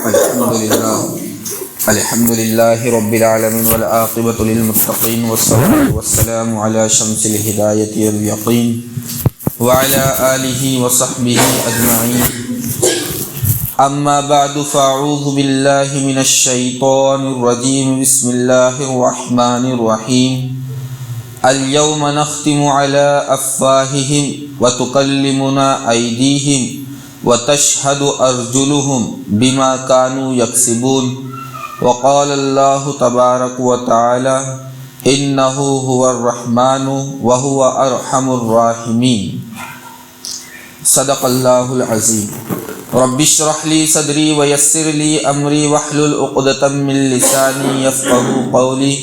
الحمد للہ رب العالمین والعاقبۃ للمتقین والصلاة والسلام علی شمس الہدایۃ والیقین وعلی آلہ وصحبہ اجمعین اما بعد فاعوذ باللہ من الشیطان الرجیم بسم اللہ الرحمن الرحیم اليوم نختم على افواہہم وتکلمنا ایدیہم وتشهد أرجلهم بما كانوا يكسبون وقال الله تبارك وتعالى إنه هو الرحمن وهو أرحم الراحمين صدق الله العظيم رب اشرح لي صدري ويسر لي أمري واحلل عقدة من لساني يفقهوا قولي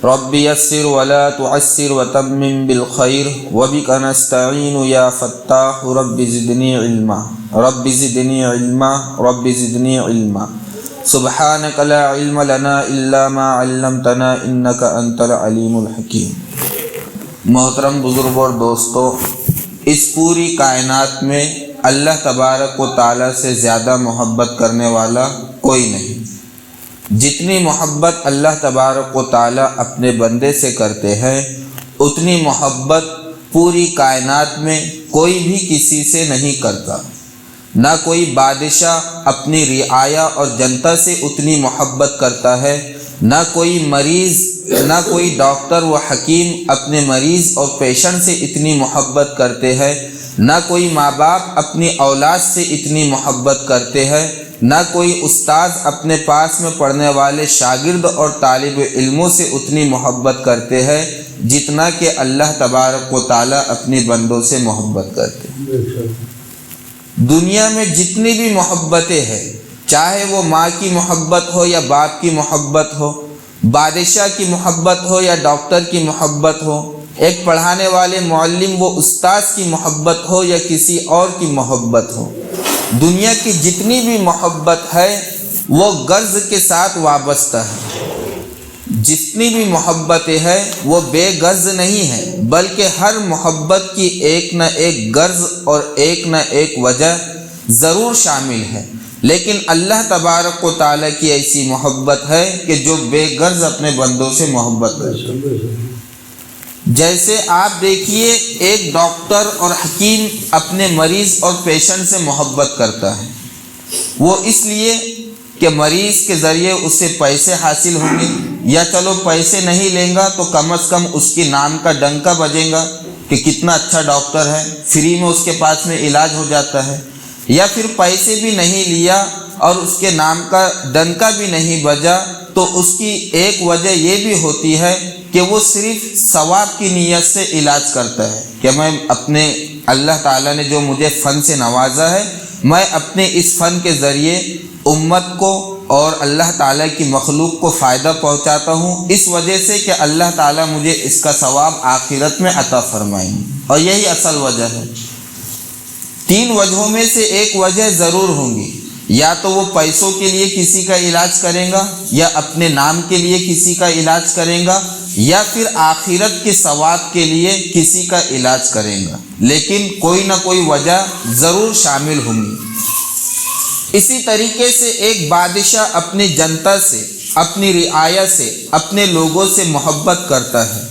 رب يسر ولا تعسر وتمم بالخير وبك نستعين يا فتاح رب زدني علما رب زدني علما رب زدني علما سبحانك لا علم لنا إلا ما علمتنا إنك أنت العليم الحكيم۔ محترم بزرگ اور دوستو، اس پوری کائنات میں اللہ تبارک و تعالیٰ سے زیادہ محبت کرنے والا کوئی نہیں۔ جتنی محبت اللہ تبارک و تعالیٰ اپنے بندے سے کرتے ہیں، اتنی محبت پوری کائنات میں کوئی بھی کسی سے نہیں کرتا۔ نہ کوئی بادشاہ اپنی رعایا اور جنتا سے اتنی محبت کرتا ہے، نہ کوئی مریض، نہ کوئی ڈاکٹر و حکیم اپنے مریض اور پیشنٹ سے اتنی محبت کرتے ہیں، نہ کوئی ماں باپ اپنی اولاد سے اتنی محبت کرتے ہیں، نہ کوئی استاد اپنے پاس میں پڑھنے والے شاگرد اور طالب علموں سے اتنی محبت کرتے ہیں جتنا کہ اللہ تبارک و تعالیٰ اپنی بندوں سے محبت کرتے ہیں۔ دنیا میں جتنی بھی محبتیں ہیں، چاہے وہ ماں کی محبت ہو یا باپ کی محبت ہو، بادشاہ کی محبت ہو یا ڈاکٹر کی محبت ہو، ایک پڑھانے والے معلم و استاذ کی محبت ہو یا کسی اور کی محبت ہو، دنیا کی جتنی بھی محبت ہے وہ غرض کے ساتھ وابستہ ہے۔ جتنی بھی محبتیں ہیں وہ بے غرض نہیں ہیں، بلکہ ہر محبت کی ایک نہ ایک غرض اور ایک نہ ایک وجہ ضرور شامل ہے، لیکن اللہ تبارک و تعالیٰ کی ایسی محبت ہے کہ جو بے غرض اپنے بندوں سے محبت کرتا ہے۔ جیسے آپ دیکھیے، ایک ڈاکٹر اور حکیم اپنے مریض اور پیشنٹ سے محبت کرتا ہے، وہ اس لیے کہ مریض کے ذریعے اس سے پیسے حاصل ہوں گے، یا چلو پیسے نہیں لیں گا تو کم از کم اس کی نام کا ڈنکا بجے گا کہ کتنا اچھا ڈاکٹر ہے، فری میں اس کے پاس میں علاج ہو جاتا ہے، یا پھر پیسے بھی نہیں لیا اور اس کے نام کا ڈنکا بھی نہیں بجا تو اس کی ایک وجہ یہ بھی ہوتی ہے کہ وہ صرف ثواب کی نیت سے علاج کرتا ہے کہ میں اپنے اللہ تعالیٰ نے جو مجھے فن سے نوازا ہے، میں اپنے اس فن کے ذریعے امت کو اور اللہ تعالیٰ کی مخلوق کو فائدہ پہنچاتا ہوں، اس وجہ سے کہ اللہ تعالیٰ مجھے اس کا ثواب آخرت میں عطا فرمائیں گے، اور یہی اصل وجہ ہے۔ تین وجہوں میں سے ایک وجہ ضرور ہوں گی، یا تو وہ پیسوں کے لیے کسی کا علاج کرے گا، یا اپنے نام کے لیے کسی کا علاج کرے گا، یا پھر آخرت کے ثواب کے لیے کسی کا علاج کرے گا، لیکن کوئی نہ کوئی وجہ ضرور شامل ہوں گی۔ اسی طریقے سے ایک بادشاہ اپنی جنتا سے، اپنی رعایا سے، اپنے لوگوں سے محبت کرتا ہے،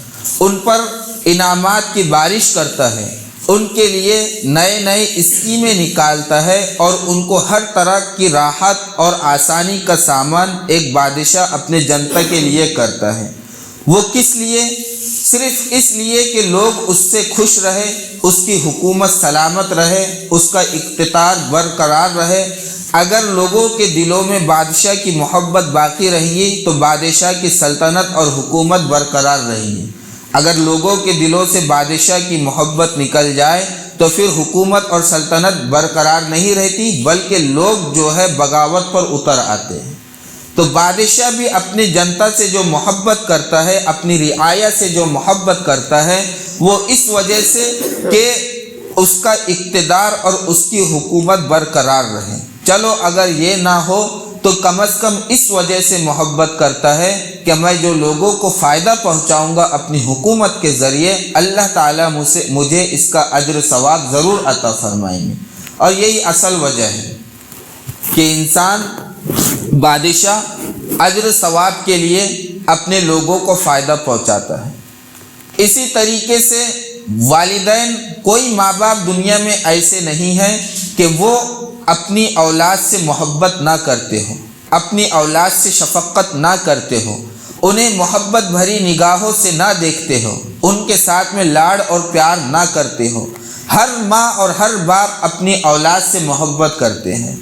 ان پر انعامات کی بارش کرتا ہے، ان کے لیے نئے نئے اسکیمیں نکالتا ہے، اور ان کو ہر طرح کی راحت اور آسانی کا سامان ایک بادشاہ اپنے جنتا کے لیے کرتا ہے۔ وہ کس لیے؟ صرف اس لیے کہ لوگ اس سے خوش رہے، اس کی حکومت سلامت رہے، اس کا اقتدار برقرار رہے۔ اگر لوگوں کے دلوں میں بادشاہ کی محبت باقی رہے گی تو بادشاہ کی سلطنت اور حکومت برقرار رہے گی۔ اگر لوگوں کے دلوں سے بادشاہ کی محبت نکل جائے تو پھر حکومت اور سلطنت برقرار نہیں رہتی، بلکہ لوگ جو ہے بغاوت پر اتر آتے ہیں۔ تو بادشاہ بھی اپنی جنتا سے جو محبت کرتا ہے، اپنی رعایا سے جو محبت کرتا ہے، وہ اس وجہ سے کہ اس کا اقتدار اور اس کی حکومت برقرار رہے۔ چلو اگر یہ نہ ہو تو کم از کم اس وجہ سے محبت کرتا ہے کہ میں جو لوگوں کو فائدہ پہنچاؤں گا اپنی حکومت کے ذریعے، اللہ تعالیٰ مجھے اس کا اجر ثواب ضرور عطا فرمائیں گے۔ اور یہی اصل وجہ ہے کہ انسان بادشاہ اجر ثواب کے لیے اپنے لوگوں کو فائدہ پہنچاتا ہے۔ اسی طریقے سے والدین، کوئی ماں باپ دنیا میں ایسے نہیں ہیں کہ وہ اپنی اولاد سے محبت نہ کرتے ہوں، اپنی اولاد سے شفقت نہ کرتے ہوں، انہیں محبت بھری نگاہوں سے نہ دیکھتے ہو، ان کے ساتھ میں لاڑ اور پیار نہ کرتے ہو۔ ہر ماں اور ہر باپ اپنی اولاد سے محبت کرتے ہیں۔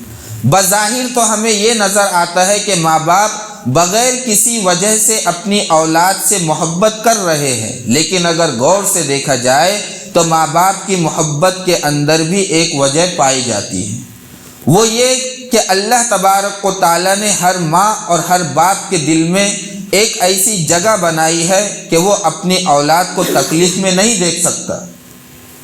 بظاہر تو ہمیں یہ نظر آتا ہے کہ ماں باپ بغیر کسی وجہ سے اپنی اولاد سے محبت کر رہے ہیں، لیکن اگر غور سے دیکھا جائے تو ماں باپ کی محبت کے اندر بھی ایک وجہ پائی جاتی ہے، وہ یہ کہ اللہ تبارک و تعالیٰ نے ہر ماں اور ہر باپ کے دل میں ایک ایسی جگہ بنائی ہے کہ وہ اپنی اولاد کو تکلیف میں نہیں دیکھ سکتا۔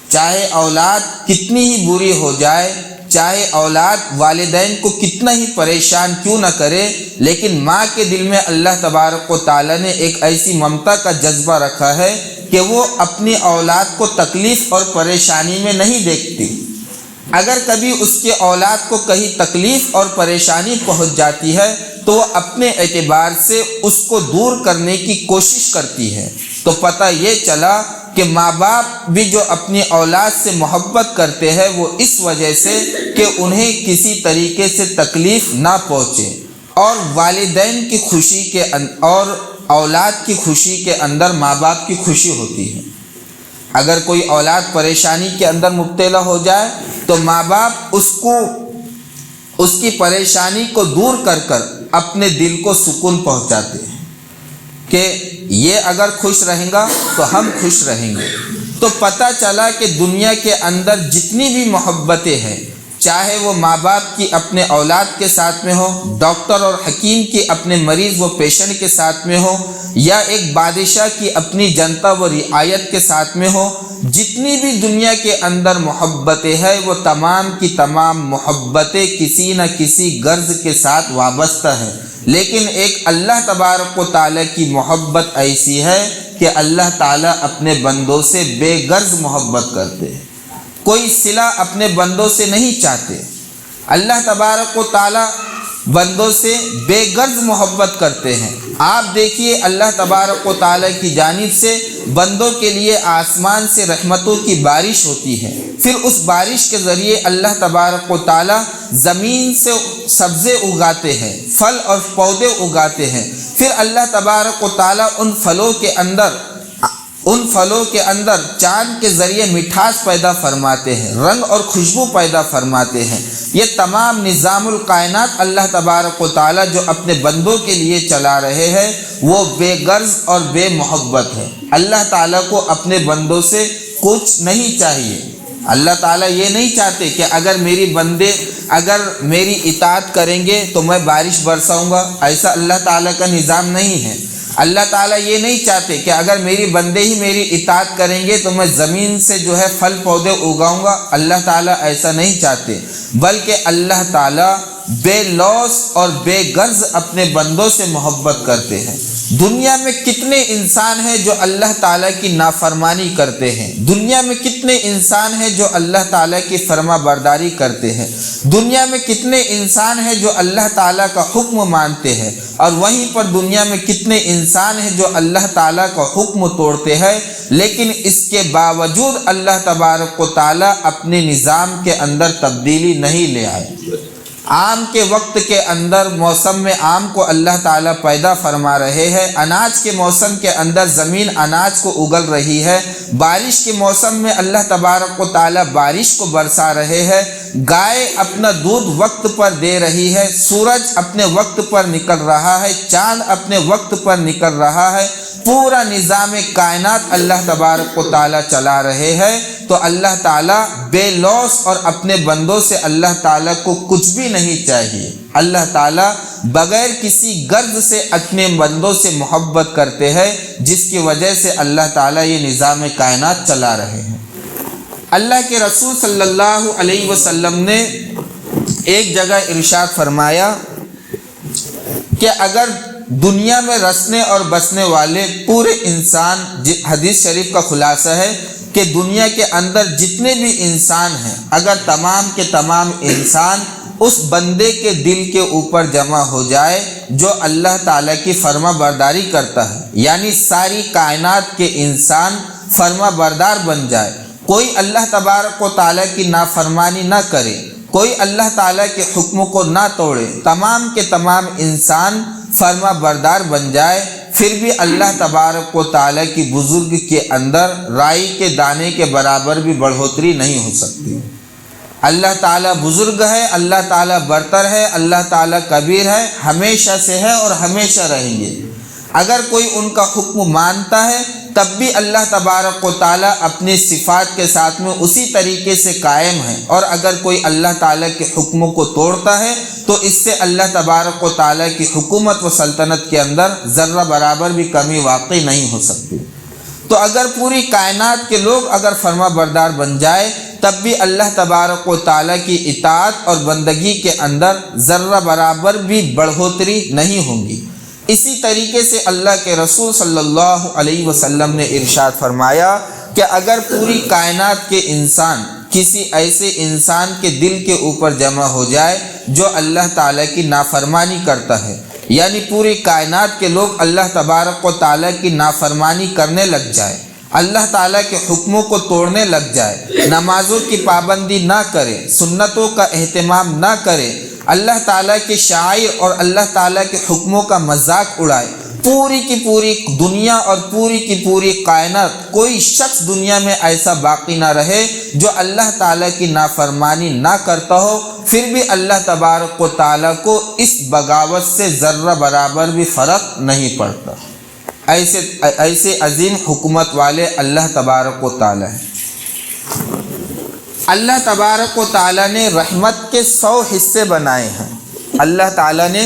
چاہے اولاد کتنی ہی بری ہو جائے، چاہے اولاد والدین کو کتنا ہی پریشان کیوں نہ کرے، لیکن ماں کے دل میں اللہ تبارک و تعالیٰ نے ایک ایسی ممتا کا جذبہ رکھا ہے کہ وہ اپنی اولاد کو تکلیف اور پریشانی میں نہیں دیکھتی۔ اگر کبھی اس کے اولاد کو کہیں تکلیف اور پریشانی پہنچ جاتی ہے تو وہ اپنے اعتبار سے اس کو دور کرنے کی کوشش کرتی ہے۔ تو پتہ یہ چلا کہ ماں باپ بھی جو اپنی اولاد سے محبت کرتے ہیں وہ اس وجہ سے کہ انہیں کسی طریقے سے تکلیف نہ پہنچے، اور والدین کی خوشی کے اور اولاد کی خوشی کے اندر ماں باپ کی خوشی ہوتی ہے۔ اگر کوئی اولاد پریشانی کے اندر مبتلا ہو جائے تو ماں باپ اس کی پریشانی کو دور کر کر اپنے دل کو سکون پہنچاتے ہیں کہ یہ اگر خوش رہیں گا تو ہم خوش رہیں گے۔ تو پتہ چلا کہ دنیا کے اندر جتنی بھی محبتیں ہیں، چاہے وہ ماں باپ کی اپنے اولاد کے ساتھ میں ہو، ڈاکٹر اور حکیم کی اپنے مریض و پیشنٹ کے ساتھ میں ہو، یا ایک بادشاہ کی اپنی جنتا و رعایت کے ساتھ میں ہو، جتنی بھی دنیا کے اندر محبتیں ہیں وہ تمام کی تمام محبتیں کسی نہ کسی غرض کے ساتھ وابستہ ہیں، لیکن ایک اللہ تبارک و تعالیٰ کی محبت ایسی ہے کہ اللہ تعالیٰ اپنے بندوں سے بے غرض محبت کرتے ہیں، کوئی صلہ اپنے بندوں سے نہیں چاہتے۔ اللہ تبارک و تعالیٰ بندوں سے بے غرض محبت کرتے ہیں۔ آپ دیکھیے اللہ تبارک و تعالیٰ کی جانب سے بندوں کے لیے آسمان سے رحمتوں کی بارش ہوتی ہے، پھر اس بارش کے ذریعے اللہ تبارک و تعالیٰ زمین سے سبزے اگاتے ہیں، پھل اور پودے اگاتے ہیں، پھر اللہ تبارک و تعالیٰ ان پھلوں کے اندر چاند کے ذریعے مٹھاس پیدا فرماتے ہیں، رنگ اور خوشبو پیدا فرماتے ہیں۔ یہ تمام نظام الکائنات اللہ تبارک و تعالیٰ جو اپنے بندوں کے لیے چلا رہے ہیں وہ بے غرض اور بے محبت ہے۔ اللہ تعالیٰ کو اپنے بندوں سے کچھ نہیں چاہیے۔ اللہ تعالیٰ یہ نہیں چاہتے کہ اگر میری بندے میری اطاعت کریں گے تو میں بارش برساؤں گا، ایسا اللہ تعالیٰ کا نظام نہیں ہے۔ اللہ تعالیٰ یہ نہیں چاہتے کہ اگر میری بندے ہی میری اطاعت کریں گے تو میں زمین سے جو ہے پھل پودے اگاؤں گا، اللہ تعالیٰ ایسا نہیں چاہتے، بلکہ اللہ تعالیٰ بے لوث اور بے غرض اپنے بندوں سے محبت کرتے ہیں۔ دنیا میں کتنے انسان ہیں جو اللہ تعالیٰ کی نافرمانی کرتے ہیں، دنیا میں کتنے انسان ہیں جو اللہ تعالیٰ کی فرما برداری کرتے ہیں، دنیا میں کتنے انسان ہیں جو اللہ تعالیٰ کا حکم مانتے ہیں، اور وہیں پر دنیا میں کتنے انسان ہیں جو اللہ تعالیٰ کا حکم توڑتے ہیں، لیکن اس کے باوجود اللہ تبارک و تعالیٰ اپنے نظام کے اندر تبدیلی نہیں لے آئے۔ آم کے وقت کے اندر موسم میں آم کو اللہ تعالیٰ پیدا فرما رہے ہیں، اناج کے موسم کے اندر زمین اناج کو اگل رہی ہے، بارش کے موسم میں اللہ تبارک و تعالیٰ بارش کو برسا رہے ہیں، گائے اپنا دودھ وقت پر دے رہی ہے، سورج اپنے وقت پر نکل رہا ہے، چاند اپنے وقت پر نکل رہا ہے، پورا نظام کائنات اللہ تبارک و تعالیٰ چلا رہے ہیں۔ تو اللہ تعالیٰ بے لوث اور اپنے بندوں سے اللہ تعالیٰ کو کچھ بھی نہیں چاہیے۔ اللہ تعالیٰ بغیر کسی غرض سے اپنے بندوں سے محبت کرتے ہیں، جس کی وجہ سے اللہ تعالیٰ یہ نظام کائنات چلا رہے ہیں۔ اللہ کے رسول صلی اللہ علیہ وسلم نے ایک جگہ ارشاد فرمایا کہ اگر دنیا میں رسنے اور بسنے والے پورے انسان، حدیث شریف کا خلاصہ ہے کہ دنیا کے اندر جتنے بھی انسان ہیں، اگر تمام کے تمام انسان اس بندے کے دل کے اوپر جمع ہو جائے جو اللہ تعالیٰ کی فرما برداری کرتا ہے، یعنی ساری کائنات کے انسان فرما بردار بن جائے، کوئی اللہ تبارک و تعالیٰ کی نافرمانی نہ کرے، کوئی اللہ تعالیٰ کے حکموں کو نہ توڑے، تمام کے تمام انسان فرما بردار بن جائے، پھر بھی اللہ تبارک و تعالیٰ کی بزرگ کے اندر رائی کے دانے کے برابر بھی بڑھوتری نہیں ہو سکتی۔ اللہ تعالیٰ بزرگ ہے، اللہ تعالیٰ برتر ہے، اللہ تعالیٰ کبیر ہے، ہمیشہ سے ہے اور ہمیشہ رہیں گے۔ اگر کوئی ان کا حکم مانتا ہے تب بھی اللہ تبارک و تعالیٰ اپنی صفات کے ساتھ میں اسی طریقے سے قائم ہے، اور اگر کوئی اللہ تعالیٰ کے حکموں کو توڑتا ہے تو اس سے اللہ تبارک و تعالیٰ کی حکومت و سلطنت کے اندر ذرہ برابر بھی کمی واقع نہیں ہو سکتی۔ تو اگر پوری کائنات کے لوگ اگر فرما بردار بن جائے تب بھی اللہ تبارک و تعالیٰ کی اطاعت اور بندگی کے اندر ذرہ برابر بھی بڑھوتری نہیں ہوگی۔ اسی طریقے سے اللہ کے رسول صلی اللہ علیہ وسلم نے ارشاد فرمایا کہ اگر پوری کائنات کے انسان کسی ایسے انسان کے دل کے اوپر جمع ہو جائے جو اللہ تعالیٰ کی نافرمانی کرتا ہے، یعنی پوری کائنات کے لوگ اللہ تبارک و تعالیٰ کی نافرمانی کرنے لگ جائے، اللہ تعالیٰ کے حکموں کو توڑنے لگ جائے، نمازوں کی پابندی نہ کرے، سنتوں کا اہتمام نہ کرے، اللہ تعالیٰ کے شعائر اور اللہ تعالیٰ کے حکموں کا مذاق اڑائے، پوری کی پوری دنیا اور پوری کی پوری کائنات کوئی شخص دنیا میں ایسا باقی نہ رہے جو اللہ تعالیٰ کی نافرمانی نہ کرتا ہو، پھر بھی اللہ تبارک و تعالیٰ کو اس بغاوت سے ذرہ برابر بھی فرق نہیں پڑتا۔ ایسے عظیم حکومت والے اللہ تبارک و تعالیٰ ہیں۔ اللہ تبارک و تعالیٰ نے رحمت کے 100 حصے بنائے ہیں، اللہ تعالیٰ نے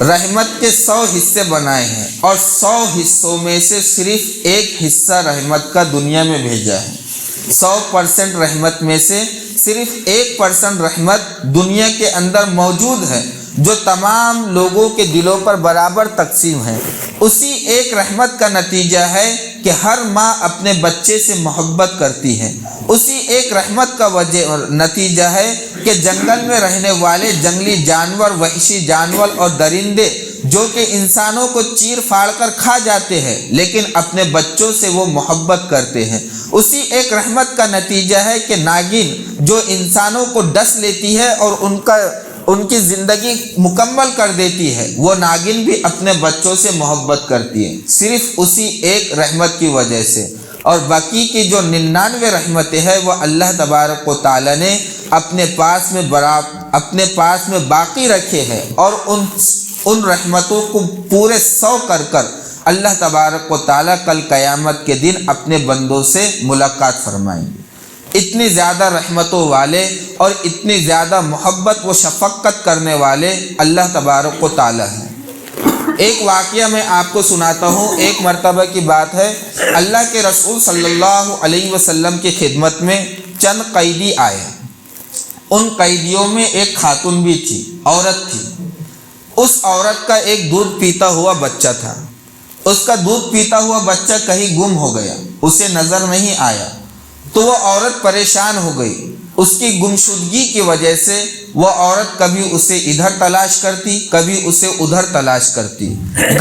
رحمت کے 100 حصے بنائے ہیں، اور 100 حصوں میں سے صرف ایک حصہ رحمت کا دنیا میں بھیجا ہے۔ 100% رحمت میں سے صرف 1% رحمت دنیا کے اندر موجود ہے جو تمام لوگوں کے دلوں پر برابر تقسیم ہے۔ اسی ایک رحمت کا نتیجہ ہے کہ ہر ماں اپنے بچے سے محبت کرتی ہے۔ اسی ایک رحمت کا نتیجہ ہے کہ جنگل میں رہنے والے جنگلی جانور، وحشی جانور اور درندے جو کہ انسانوں کو چیر پھاڑ کر کھا جاتے ہیں لیکن اپنے بچوں سے وہ محبت کرتے ہیں۔ اسی ایک رحمت کا نتیجہ ہے کہ ناگن جو انسانوں کو ڈس لیتی ہے اور ان کی زندگی مکمل کر دیتی ہے، وہ ناگن بھی اپنے بچوں سے محبت کرتی ہے، صرف اسی ایک رحمت کی وجہ سے۔ اور باقی کی جو 99 رحمتیں ہیں وہ اللہ تبارک و تعالیٰ نے اپنے پاس میں باقی رکھے ہیں، اور ان رحمتوں کو پورے 100 کر اللہ تبارک و تعالیٰ کل قیامت کے دن اپنے بندوں سے ملاقات فرمائیں گے۔ اتنی زیادہ رحمتوں والے اور اتنی زیادہ محبت و شفقت کرنے والے اللہ تبارک و تعالیٰ ہیں۔ ایک واقعہ میں آپ کو سناتا ہوں۔ ایک مرتبہ کی بات ہے، اللہ کے رسول صلی اللہ علیہ وسلم کی خدمت میں چند قیدی آئے۔ ان قیدیوں میں ایک خاتون بھی تھی، عورت تھی۔ اس عورت کا ایک دودھ پیتا ہوا بچہ تھا۔ اس کا دودھ پیتا ہوا بچہ کہیں گم ہو گیا، اسے نظر نہیں آیا، تو وہ عورت پریشان ہو گئی۔ اس کی گمشدگی کی وجہ سے وہ عورت کبھی اسے ادھر تلاش کرتی، کبھی اسے ادھر تلاش کرتی۔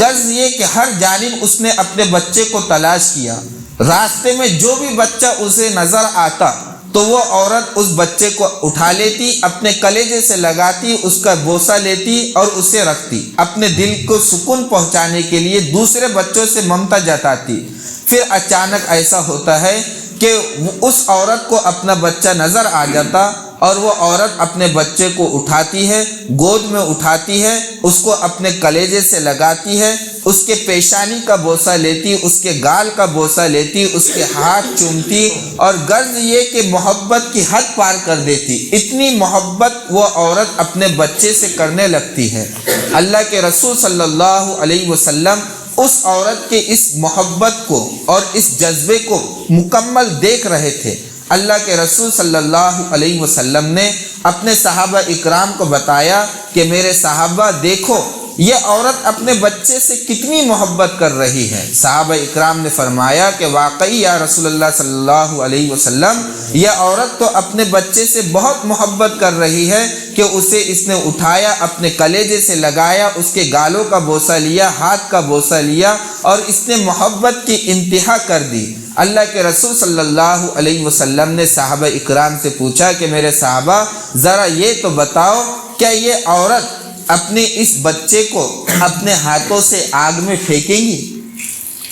غرض یہ کہ ہر جانب اس نے اپنے بچے کو تلاش کیا۔ راستے میں جو بھی بچہ اسے نظر آتا تو وہ عورت اس بچے کو اٹھا لیتی، اپنے کلیجے سے لگاتی، اس کا بوسہ لیتی اور اسے رکھتی، اپنے دل کو سکون پہنچانے کے لیے دوسرے بچوں سے ممتا جتاتی۔ پھر اچانک ایسا ہوتا ہے کہ اس عورت کو اپنا بچہ نظر آ جاتا اور وہ عورت اپنے بچے کو اٹھاتی ہے، گود میں اٹھاتی ہے، اس کو اپنے کلیجے سے لگاتی ہے، اس کے پیشانی کا بوسہ لیتی، اس کے گال کا بوسہ لیتی، اس کے ہاتھ چومتی، اور غرض یہ کہ محبت کی حد پار کر دیتی۔ اتنی محبت وہ عورت اپنے بچے سے کرنے لگتی ہے۔ اللہ کے رسول صلی اللہ علیہ وسلم اس عورت کے اس محبت کو اور اس جذبے کو مکمل دیکھ رہے تھے۔ اللہ کے رسول صلی اللہ علیہ وسلم نے اپنے صحابہ اکرام کو بتایا کہ میرے صحابہ دیکھو یہ عورت اپنے بچے سے کتنی محبت کر رہی ہے۔ صحابہ اکرام نے فرمایا کہ واقعی یا رسول اللہ صلی اللہ علیہ وسلم، یہ عورت تو اپنے بچے سے بہت محبت کر رہی ہے کہ اسے اس نے اٹھایا، اپنے کلیجے سے لگایا، اس کے گالوں کا بوسہ لیا، ہاتھ کا بوسہ لیا اور اس نے محبت کی انتہا کر دی۔ اللہ کے رسول صلی اللہ علیہ وسلم نے صحابہ اکرام سے پوچھا کہ میرے صحابہ ذرا یہ تو بتاؤ، کیا یہ عورت اپنے اس بچے کو اپنے ہاتھوں سے آگ میں پھینکیں گی؟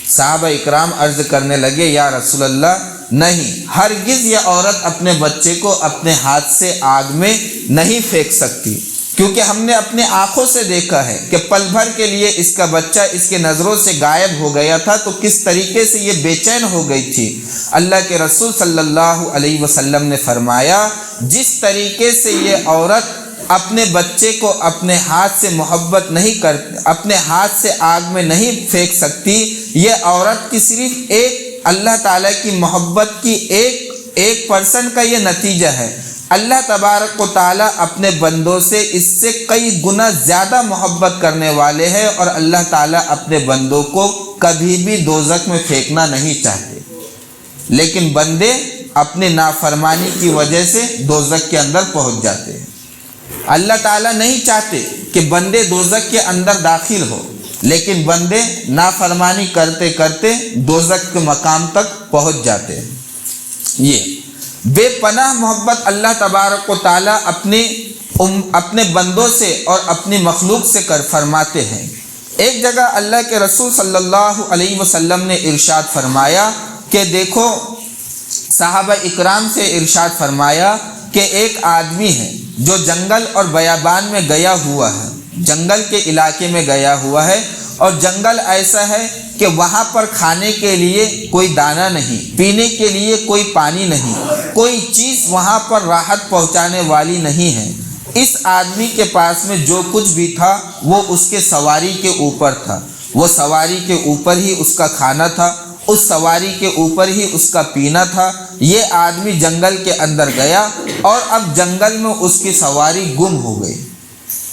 صحابہ اکرام عرض کرنے لگے یا رسول اللہ نہیں، ہرگز یہ عورت اپنے بچے کو اپنے ہاتھ سے آگ میں نہیں پھینک سکتی، کیونکہ ہم نے اپنے آنکھوں سے دیکھا ہے کہ پل بھر کے لیے اس کا بچہ اس کے نظروں سے غائب ہو گیا تھا تو کس طریقے سے یہ بے چین ہو گئی تھی۔ اللہ کے رسول صلی اللہ علیہ وسلم نے فرمایا جس طریقے سے یہ عورت اپنے بچے کو اپنے ہاتھ سے محبت نہیں کرتی، اپنے ہاتھ سے آگ میں نہیں پھینک سکتی، یہ عورت کی صرف ایک اللہ تعالیٰ کی محبت کی ایک پرسنٹ کا یہ نتیجہ ہے۔ اللہ تبارک و تعالیٰ اپنے بندوں سے اس سے کئی گنا زیادہ محبت کرنے والے ہیں، اور اللہ تعالیٰ اپنے بندوں کو کبھی بھی دوزخ میں پھینکنا نہیں چاہتے، لیکن بندے اپنے نافرمانی کی وجہ سے دوزخ کے اندر پہنچ جاتے ہیں۔ اللہ تعالیٰ نہیں چاہتے کہ بندے دوزخ کے اندر داخل ہو، لیکن بندے نافرمانی کرتے کرتے دوزخ کے مقام تک پہنچ جاتے ہیں۔ یہ بے پناہ محبت اللہ تبارک و تعالیٰ اپنے بندوں سے اور اپنی مخلوق سے فرماتے ہیں۔ ایک جگہ اللہ کے رسول صلی اللہ علیہ وسلم نے ارشاد فرمایا کہ دیکھو، صحابہ اکرام سے ارشاد فرمایا کہ ایک آدمی ہے جو جنگل اور بیابان میں گیا ہوا ہے، جنگل کے علاقے میں گیا ہوا ہے، اور جنگل ایسا ہے کہ وہاں پر کھانے کے لیے کوئی دانہ نہیں، پینے کے لیے کوئی پانی نہیں، کوئی چیز وہاں پر راحت پہنچانے والی نہیں ہے۔ اس آدمی کے پاس میں جو کچھ بھی تھا وہ اس کے سواری کے اوپر تھا، وہ سواری کے اوپر ہی اس کا کھانا تھا، اس سواری کے اوپر ہی اس کا پینا تھا۔ یہ آدمی جنگل کے اندر گیا اور اب جنگل میں اس کی سواری گم ہو گئی۔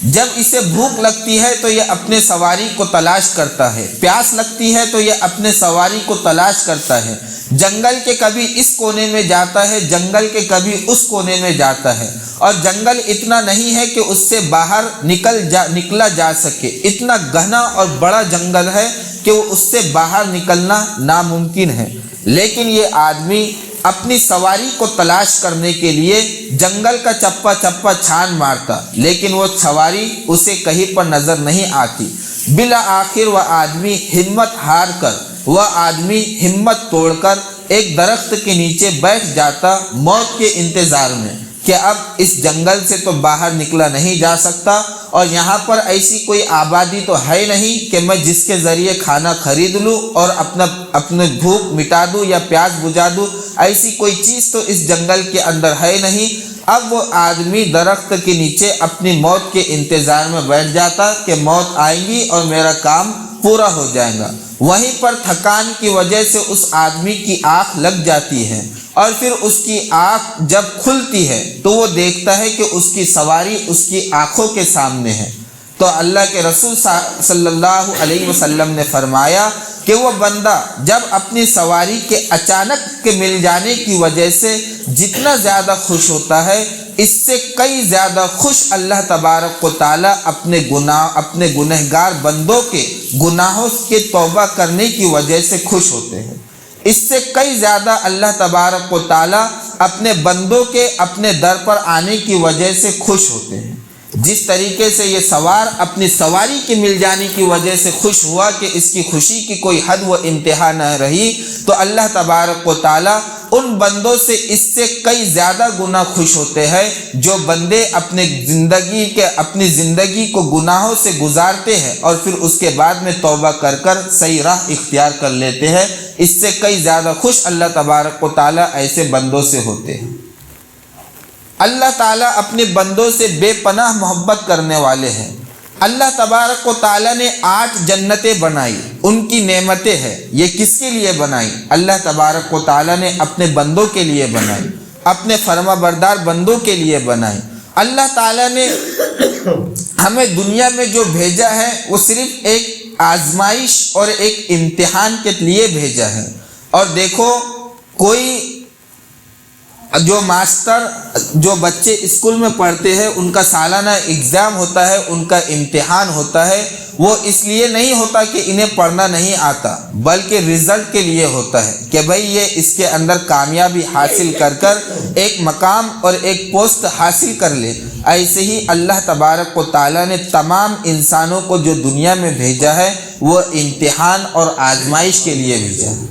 جب اسے بھوک لگتی ہے تو یہ اپنے سواری کو تلاش کرتا ہے، پیاس لگتی ہے تو یہ اپنے سواری کو تلاش کرتا ہے، جنگل کے کبھی اس کونے میں جاتا ہے، جنگل کے کبھی اس کونے میں جاتا ہے، اور جنگل اتنا نہیں ہے کہ اس سے باہر نکلا جا سکے، اتنا گہنا اور بڑا جنگل ہے کہ وہ اس سے باہر نکلنا ناممکن ہے۔ لیکن یہ آدمی اپنی سواری کو تلاش کرنے کے لیے جنگل کا چپا چپا چھان مارتا، لیکن وہ سواری اسے کہیں پر نظر نہیں آتی۔ بالآخر وہ آدمی ہمت ہار کر، وہ آدمی ہمت توڑ کر ایک درخت کے نیچے بیٹھ جاتا موت کے انتظار میں کہ اب اس جنگل سے تو باہر نکلا نہیں جا سکتا، اور یہاں پر ایسی کوئی آبادی تو ہے نہیں کہ میں جس کے ذریعے کھانا خرید لوں اور اپنے بھوک مٹا دوں یا پیاس بجھا دوں، ایسی کوئی چیز تو اس جنگل کے اندر ہے نہیں۔ اب وہ آدمی درخت کے نیچے اپنی موت کے انتظار میں بیٹھ جاتا کہ موت آئے گی اور میرا کام پورا ہو جائے گا۔ وہیں پر تھکان کی وجہ سے اس آدمی کی آنکھ لگ جاتی ہے، اور پھر اس کی آنکھ جب کھلتی ہے تو وہ دیکھتا ہے کہ اس کی سواری اس کی آنکھوں کے سامنے ہے۔ تو اللہ کے رسول صلی اللہ علیہ وسلم نے فرمایا کہ وہ بندہ جب اپنی سواری کے اچانک کے مل جانے کی وجہ سے جتنا زیادہ خوش ہوتا ہے، اس سے کئی زیادہ خوش اللہ تبارک و تعالیٰ اپنے گنہگار بندوں کے گناہوں کے توبہ کرنے کی وجہ سے خوش ہوتے ہیں۔ اس سے کئی زیادہ اللہ تبارک و تعالیٰ اپنے بندوں کے اپنے در پر آنے کی وجہ سے خوش ہوتے ہیں۔ جس طریقے سے یہ سوار اپنی سواری کے مل جانے کی وجہ سے خوش ہوا کہ اس کی خوشی کی کوئی حد و انتہا نہ رہی، تو اللہ تبارک و تعالیٰ ان بندوں سے اس سے کئی زیادہ گنا خوش ہوتے ہیں جو بندے اپنی زندگی کو گناہوں سے گزارتے ہیں اور پھر اس کے بعد میں توبہ کر صحیح راہ اختیار کر لیتے ہیں۔ اس سے کئی زیادہ خوش اللہ تبارک و تعالیٰ ایسے بندوں سے ہوتے ہیں۔ اللہ تعالیٰ اپنے بندوں سے بے پناہ محبت کرنے والے ہیں۔ اللہ تبارک و تعالیٰ نے 8 جنتیں بنائی، ان کی نعمتیں ہیں۔ یہ کس کے لیے بنائی؟ اللہ تبارک و تعالیٰ نے اپنے بندوں کے لیے بنائی، اپنے فرما بردار بندوں کے لیے بنائی۔ اللہ تعالیٰ نے ہمیں دنیا میں جو بھیجا ہے وہ صرف ایک آزمائش اور ایک امتحان کے لیے بھیجا ہے۔ اور دیکھو، کوئی جو ماسٹر جو بچے اسکول میں پڑھتے ہیں ان کا سالانہ ایگزام ہوتا ہے، ان کا امتحان ہوتا ہے، وہ اس لیے نہیں ہوتا کہ انہیں پڑھنا نہیں آتا، بلکہ رزلٹ کے لیے ہوتا ہے کہ بھئی یہ اس کے اندر کامیابی حاصل کر کر ایک مقام اور ایک پوسٹ حاصل کر لے۔ ایسے ہی اللہ تبارک و تعالیٰ نے تمام انسانوں کو جو دنیا میں بھیجا ہے وہ امتحان اور آزمائش کے لیے بھیجا ہے۔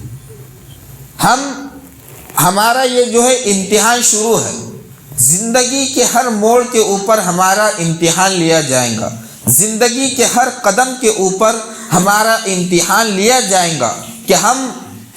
ہمارا یہ جو ہے امتحان شروع ہے، زندگی کے ہر موڑ کے اوپر ہمارا امتحان لیا جائے گا، زندگی کے ہر قدم کے اوپر ہمارا امتحان لیا جائے گا کہ ہم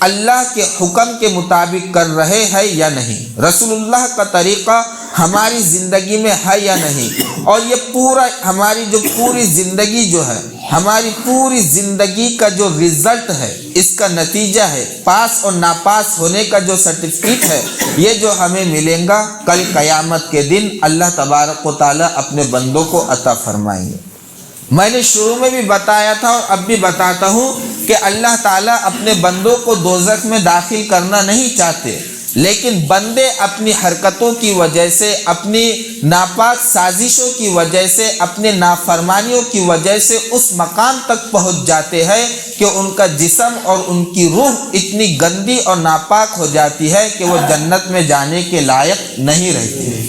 اللہ کے حکم کے مطابق کر رہے ہیں یا نہیں، رسول اللہ کا طریقہ ہماری زندگی میں ہے یا نہیں۔ اور یہ پورا ہماری جو پوری زندگی جو ہے، ہماری پوری زندگی کا جو رزلٹ ہے، اس کا نتیجہ ہے، پاس اور ناپاس ہونے کا جو سرٹیفکیٹ ہے، یہ جو ہمیں ملے گا کل قیامت کے دن اللہ تبارک و تعالیٰ اپنے بندوں کو عطا فرمائیں گے۔ میں نے شروع میں بھی بتایا تھا اور اب بھی بتاتا ہوں کہ اللہ تعالیٰ اپنے بندوں کو دوزخ میں داخل کرنا نہیں چاہتے، لیکن بندے اپنی حرکتوں کی وجہ سے، اپنی ناپاک سازشوں کی وجہ سے، اپنے نافرمانیوں کی وجہ سے اس مقام تک پہنچ جاتے ہیں کہ ان کا جسم اور ان کی روح اتنی گندی اور ناپاک ہو جاتی ہے کہ وہ جنت میں جانے کے لائق نہیں رہتے۔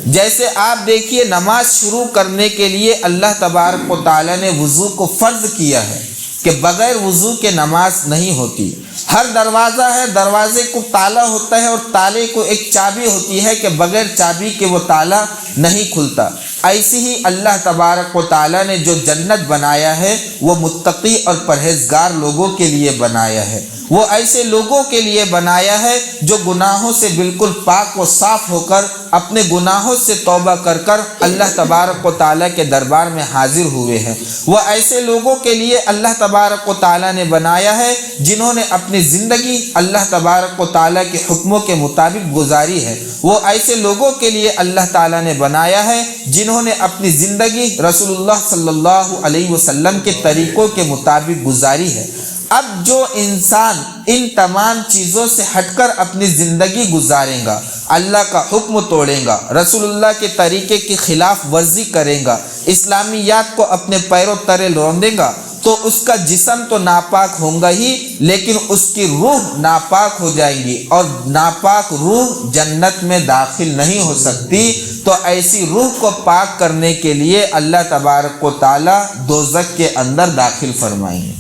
جیسے آپ دیکھیے، نماز شروع کرنے کے لیے اللہ تبارک و تعالیٰ نے وضو کو فرض کیا ہے کہ بغیر وضو کے نماز نہیں ہوتی۔ ہر دروازہ ہے، دروازے کو تالا ہوتا ہے اور تالے کو ایک چابی ہوتی ہے کہ بغیر چابی کے وہ تالا نہیں کھلتا۔ ایسی ہی اللہ تبارک و تعالیٰ نے جو جنت بنایا ہے وہ متقی اور پرہیزگار لوگوں کے لیے بنایا ہے، وہ ایسے لوگوں کے لیے بنایا ہے جو گناہوں سے بالکل پاک و صاف ہو کر، اپنے گناہوں سے توبہ کر کر اللہ تبارک و تعالیٰ کے دربار میں حاضر ہوئے ہیں۔ وہ ایسے لوگوں کے لیے اللہ تبارک و تعالیٰ نے بنایا ہے جنہوں نے اپنی زندگی اللہ تبارک و تعالیٰ کے حکموں کے مطابق گزاری ہے۔ وہ ایسے لوگوں کے لیے اللہ تعالیٰ نے بنایا ہے جنہوں نے اپنی زندگی رسول اللہ صلی اللہ علیہ وسلم کے طریقوں کے مطابق گزاری ہے۔ اب جو انسان ان تمام چیزوں سے ہٹ کر اپنی زندگی گزارے گا، اللہ کا حکم توڑے گا، رسول اللہ کے طریقے کی خلاف ورزی کرے گا، اسلامیات کو اپنے پیروں تلے روندے گا، تو اس کا جسم تو ناپاک ہوگا ہی، لیکن اس کی روح ناپاک ہو جائے گی، اور ناپاک روح جنت میں داخل نہیں ہو سکتی۔ تو ایسی روح کو پاک کرنے کے لیے اللہ تبارک و تعالیٰ دوزخ کے اندر داخل فرمائیں گے۔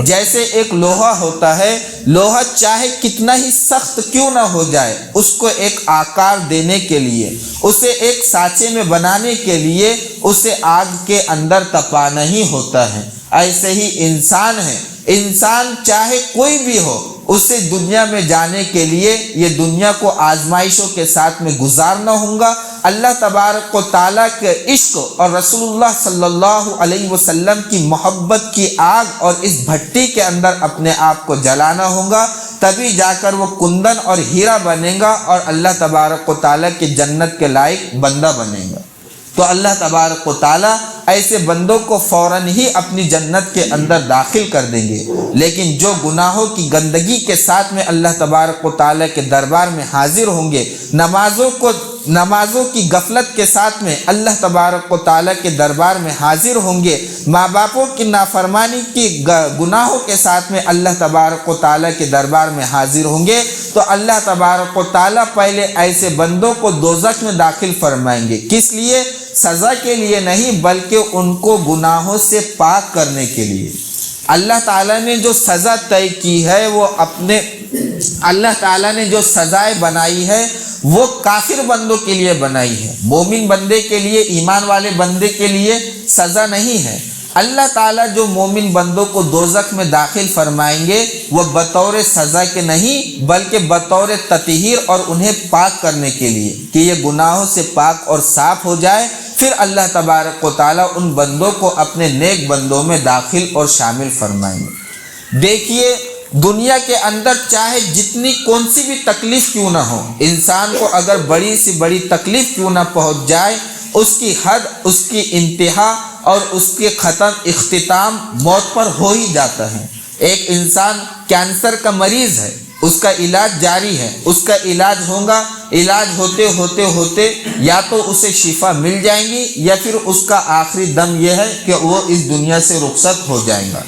جیسے ایک لوہا ہوتا ہے، لوہا چاہے کتنا ہی سخت کیوں نہ ہو جائے، اس کو ایک آکار دینے کے لیے، اسے ایک سانچے میں بنانے کے لیے اسے آگ کے اندر تپانا ہی ہوتا ہے۔ ایسے ہی انسان ہے، انسان چاہے کوئی بھی ہو، اسے دنیا میں جانے کے لیے یہ دنیا کو آزمائشوں کے ساتھ میں گزارنا ہوگا۔ اللہ تبارک و تعالیٰ کے عشق اور رسول اللہ صلی اللہ علیہ وسلم کی محبت کی آگ اور اس بھٹی کے اندر اپنے آپ کو جلانا ہوگا، تبھی جا کر وہ کندن اور ہیرا بنے گا اور اللہ تبارک و تعالیٰ کی جنت کے لائق بندہ بنے گا۔ تو اللہ تبارک و تعالیٰ ایسے بندوں کو فوراً ہی اپنی جنت کے اندر داخل کر دیں گے، لیکن جو گناہوں کی گندگی کے ساتھ میں اللہ تبارک و تعالیٰ کے دربار میں حاضر ہوں گے، نمازوں کی غفلت کے ساتھ میں اللہ تبارک و تعالیٰ کے دربار میں حاضر ہوں گے، ماں باپوں کی نافرمانی کی گناہوں کے ساتھ میں اللہ تبارک و تعالیٰ کے دربار میں حاضر ہوں گے، تو اللہ تبارک و تعالیٰ پہلے ایسے بندوں کو دوزخ میں داخل فرمائیں گے۔ کس لیے؟ سزا کے لیے نہیں، بلکہ ان کو گناہوں سے پاک کرنے کے لیے۔ اللہ تعالیٰ نے جو سزا طے کی ہے، وہ اللہ تعالیٰ نے جو سزائیں بنائی ہے وہ کافر بندوں کے لیے بنائی ہے، مومن بندے کے لیے، ایمان والے بندے کے لیے سزا نہیں ہے۔ اللہ تعالیٰ جو مومن بندوں کو دوزخ میں داخل فرمائیں گے وہ بطور سزا کے نہیں، بلکہ بطور تطہیر اور انہیں پاک کرنے کے لیے کہ یہ گناہوں سے پاک اور صاف ہو جائے، پھر اللہ تبارک و تعالیٰ ان بندوں کو اپنے نیک بندوں میں داخل اور شامل فرمائیں گے۔ دیکھیے، دنیا کے اندر چاہے جتنی کون سی بھی تکلیف کیوں نہ ہو، انسان کو اگر بڑی سی بڑی تکلیف کیوں نہ پہنچ جائے، اس کی حد، اس کی انتہا اور اس کے اختتام موت پر ہو ہی جاتا ہے۔ ایک انسان کینسر کا مریض ہے، اس کا علاج جاری ہے، اس کا علاج ہوگا، علاج ہوتے ہوتے ہوتے یا تو اسے شفا مل جائیں گی یا پھر اس کا آخری دم یہ ہے کہ وہ اس دنیا سے رخصت ہو جائے گا۔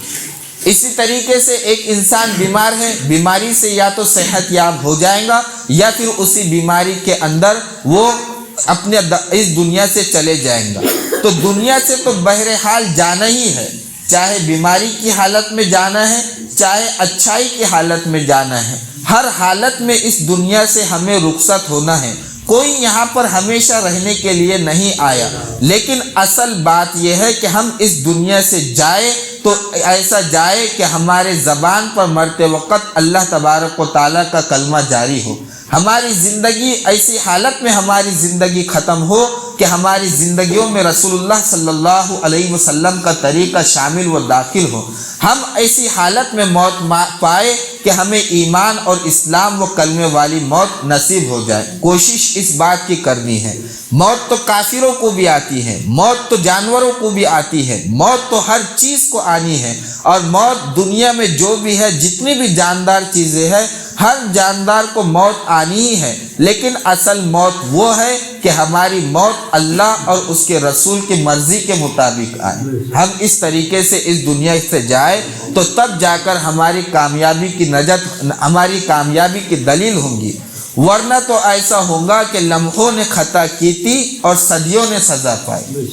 اسی طریقے سے ایک انسان بیمار ہے، بیماری سے یا تو صحت یاب ہو جائے گا یا پھر اسی بیماری کے اندر وہ اپنے اس دنیا سے چلے جائیں گا۔ تو دنیا سے تو بہرحال جانا ہی ہے، چاہے بیماری کی حالت میں جانا ہے، چاہے اچھائی کی حالت میں جانا ہے، ہر حالت میں اس دنیا سے ہمیں رخصت ہونا ہے۔ کوئی یہاں پر ہمیشہ رہنے کے لیے نہیں آیا، لیکن اصل بات یہ ہے کہ ہم اس دنیا سے جائے تو ایسا جائے کہ ہمارے زبان پر مرتے وقت اللہ تبارک و تعالیٰ کا کلمہ جاری ہو، ہماری زندگی ایسی حالت میں ہماری زندگی ختم ہو کہ ہماری زندگیوں میں رسول اللہ صلی اللہ علیہ وسلم کا طریقہ شامل و داخل ہو، ہم ایسی حالت میں موت پائے کہ ہمیں ایمان اور اسلام و کلمے والی موت نصیب ہو جائے۔ کوشش اس بات کی کرنی ہے۔ موت تو کافروں کو بھی آتی ہے، موت تو جانوروں کو بھی آتی ہے، موت تو ہر چیز کو آنی ہے، اور موت دنیا میں جو بھی ہے، جتنی بھی جاندار چیزیں ہیں، ہر جاندار کو موت آنی ہی ہے، لیکن اصل موت وہ ہے کہ ہماری موت اللہ اور اس کے رسول کی مرضی کے مطابق آئے۔ ہم اس طریقے سے اس دنیا سے جائے تو تب جا کر ہماری کامیابی کی ہماری کامیابی کی دلیل ہوں گی، ورنہ تو ایسا ہوگا کہ لمحوں نے خطا کی تھی اور صدیوں نے سزا پائی۔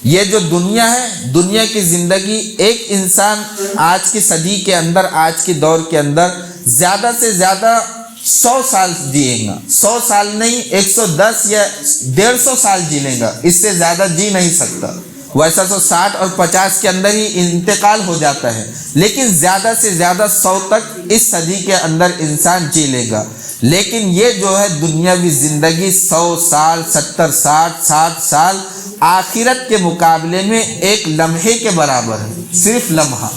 یہ جو دنیا ہے، دنیا کی زندگی، ایک انسان آج کی صدی کے اندر، آج کے دور کے اندر زیادہ سے زیادہ 100 سال جیے گا، 100 سال نہیں، 110 یا 150 سال جی لے گا، اس سے زیادہ جی نہیں سکتا۔ ویسا تو 60 اور 50 کے اندر ہی انتقال ہو جاتا ہے، لیکن زیادہ سے زیادہ 100 تک اس صدی کے اندر انسان جی لے گا۔ لیکن یہ جو ہے دنیاوی زندگی 100 سال، 70 سال، 60 سال آخرت کے مقابلے میں ایک لمحے کے برابر ہے، صرف لمحہ۔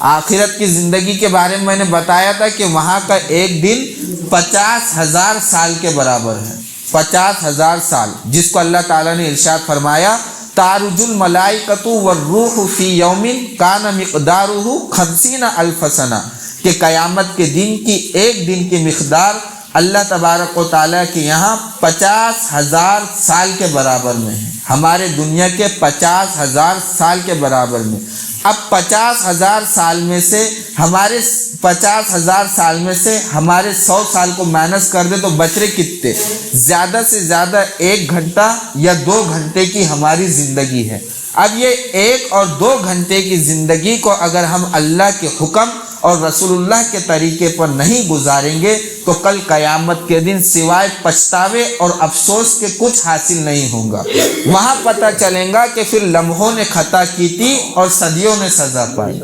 آخرت کی زندگی کے بارے میں نے بتایا تھا کہ وہاں کا ایک دن 50,000 سال کے برابر ہے، 50,000 سال، جس کو اللہ تعالیٰ نے ارشاد فرمایا تعرج الملائکۃ والروح فی یوم کان مقدارہ 50,000 سنہ، کہ قیامت کے دن کی ایک دن کی مقدار اللہ تبارک و تعالیٰ کے یہاں 50,000 سال کے برابر میں ہے، ہمارے دنیا کے 50,000 سال کے برابر میں۔ اب 50,000 سال میں سے ہمارے 50,000 سال میں سے ہمارے 100 سال کو مائنس کر دے تو بچ رہے کتنے؟ زیادہ سے زیادہ 1 گھنٹہ یا 2 گھنٹے کی ہماری زندگی ہے۔ اب یہ 1 اور 2 گھنٹے کی زندگی کو اگر ہم اللہ کے حکم اور رسول اللہ کے طریقے پر نہیں گزاریں گے تو کل قیامت کے دن سوائے پچھتاوے اور افسوس کے کچھ حاصل نہیں ہوگا۔ وہاں پتہ چلے گا کہ پھر لمحوں نے خطا کی تھی اور صدیوں نے سزا پائی،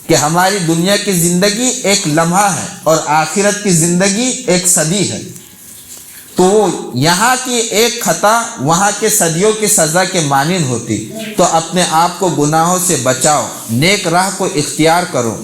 کہ ہماری دنیا کی زندگی ایک لمحہ ہے اور آخرت کی زندگی ایک صدی ہے۔ تو یہاں کی ایک خطا وہاں کے صدیوں کی سزا کے مانند ہوتی۔ تو اپنے آپ کو گناہوں سے بچاؤ، نیک راہ کو اختیار کرو،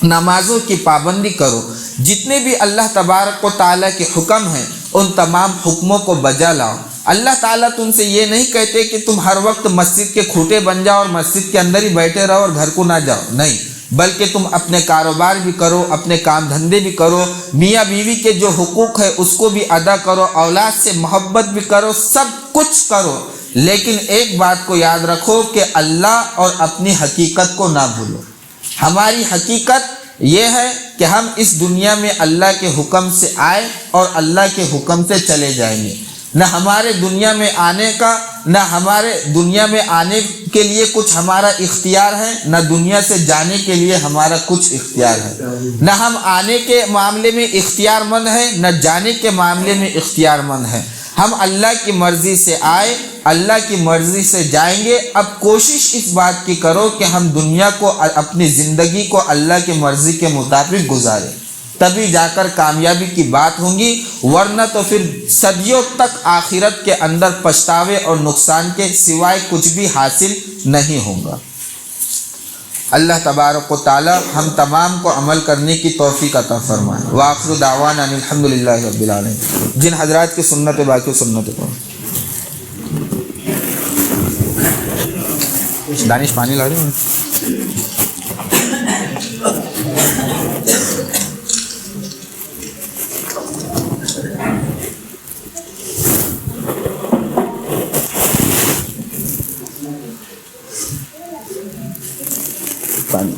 نمازوں کی پابندی کرو، جتنے بھی اللہ تبارک و تعالیٰ کے حکم ہیں ان تمام حکموں کو بجا لاؤ۔ اللہ تعالیٰ تم سے یہ نہیں کہتے کہ تم ہر وقت مسجد کے کھوٹے بن جاؤ اور مسجد کے اندر ہی بیٹھے رہو اور گھر کو نہ جاؤ، نہیں، بلکہ تم اپنے کاروبار بھی کرو، اپنے کام دھندے بھی کرو، میاں بیوی کے جو حقوق ہے اس کو بھی ادا کرو، اولاد سے محبت بھی کرو، سب کچھ کرو، لیکن ایک بات کو یاد رکھو کہ اللہ اور اپنی حقیقت کو نہ بھولو۔ ہماری حقیقت یہ ہے کہ ہم اس دنیا میں اللہ کے حکم سے آئے اور اللہ کے حکم سے چلے جائیں گے۔ نہ ہمارے دنیا میں آنے کا، نہ ہمارے دنیا میں آنے کے لیے کچھ ہمارا اختیار ہے، نہ دنیا سے جانے کے لیے ہمارا کچھ اختیار ہے۔ نہ ہم آنے کے معاملے میں اختیار مند ہیں، نہ جانے کے معاملے میں اختیار مند ہیں۔ ہم اللہ کی مرضی سے آئے، اللہ کی مرضی سے جائیں گے۔ اب کوشش اس بات کی کرو کہ ہم دنیا کو، اپنی زندگی کو اللہ کی مرضی کے مطابق گزاریں، تبھی جا کر کامیابی کی بات ہوگی، ورنہ تو پھر صدیوں تک آخرت کے اندر پچھتاوے اور نقصان کے سوائے کچھ بھی حاصل نہیں ہوگا۔ اللہ تبارک و تعالی ہم تمام کو عمل کرنے کی توفیق عطا فرمائے۔ وآخر دعوانا الحمدللہ رب العالمین۔ جن حضرات کی سنت باقی سنت کو دانش پانی لا رہے ہیں. پانی